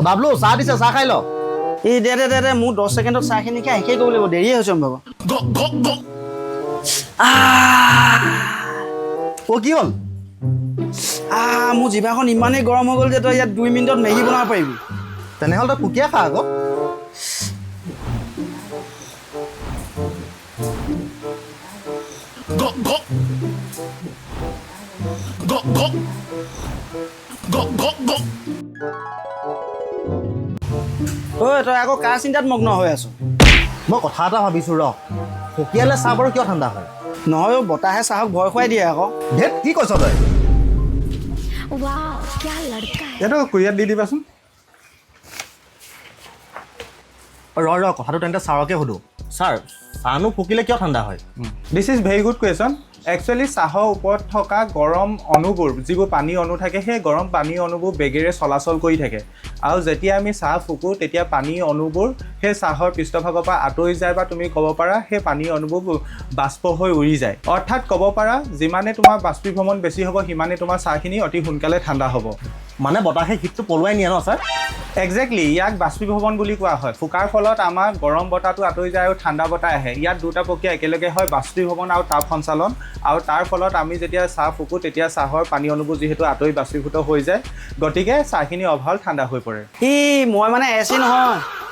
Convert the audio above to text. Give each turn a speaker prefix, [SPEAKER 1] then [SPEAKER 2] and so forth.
[SPEAKER 1] বাবলু চাহ দিছে চাহ খাই ল
[SPEAKER 2] এই দে মোৰ 10 সেকেন্ডত চাহখিনি খাই শেষে কৰিব লাগিব দেৰি হৈছে বাবা
[SPEAKER 1] অ কি হ'ল
[SPEAKER 2] মোৰ জিভাখন ইমানেই গৰম হৈ গ'ল যে তই ইয়াত 2 মিনিটত মেগী বনাব পাৰিবি
[SPEAKER 1] তেনেহ'লে তই কুকিয়া খা আকৌ
[SPEAKER 2] ঐ তই আকৌ কাৰ চিন্তাত মগ্ন হৈ আছ
[SPEAKER 1] মই কথা এটা ভাবিছোঁ ৰ কুকিয়ালে চাহ বাৰু কিয় ঠাণ্ডা হয়
[SPEAKER 2] নহয় বতাহে চাহক ভয় খুৱাই দিয়ে আকৌ
[SPEAKER 1] ধেত কি কৈছ তই
[SPEAKER 3] वाह क्या लड़का है
[SPEAKER 4] এইটো কুৰিয়াত দি দিবাচোন
[SPEAKER 1] ৰ কথাটো তেন্তে ছাৰকে সুধো ছাৰ চাহনো ফুকিলে কিয় ঠাণ্ডা হয়
[SPEAKER 4] this is very good question actually চাহৰ ওপৰত থকা গৰম অণুবোৰ যিবোৰ পানী অণু থাকে সেই গৰম পানী অণুবোৰ বেগেৰে চলাচল কৰি থাকে আৰু যেতিয়া আমি চাহ ফুকোঁ তেতিয়া পানী অণুবোৰ সেই চাহৰ পৃষ্ঠভাগৰ পৰা আঁতৰি যায় বা তুমি ক'ব পাৰা সেই পানী অণুবোৰ বাষ্প হৈ উৰি যায় অৰ্থাৎ ক'ব পাৰা যিমানে তোমাৰ বাষ্পীভৱন বেছি হ'ব সিমানে তোমাৰ চাহখিনি অতি সোনকালে ঠাণ্ডা হ'ব
[SPEAKER 1] মানে বতাহে শীতটো পলুৱাই নিয়ে ন ছাৰ
[SPEAKER 4] একজেক্টলি ইয়াক বাষ্পীভৱন বুলি কোৱা হয় ফুকাৰ ফলত আমাৰ গৰম বতাহটো আঁতৰি যায় আৰু ঠাণ্ডা বতাহ আহে ইয়াত দুটা প্ৰক্ৰিয়া একেলগে হয় বাষ্পীভৱন আৰু তাপ সঞ্চালন আৰু তাৰ ফলত আমি যেতিয়া চাহ ফুকোঁ তেতিয়া চাহৰ পানী অণুবোৰ যিহেতু আঁতৰি বাষ্পীভূত হৈ যায় গতিকে চাহখিনি অভাল ঠাণ্ডা হৈ পৰে
[SPEAKER 2] মই মানে এচি নহয়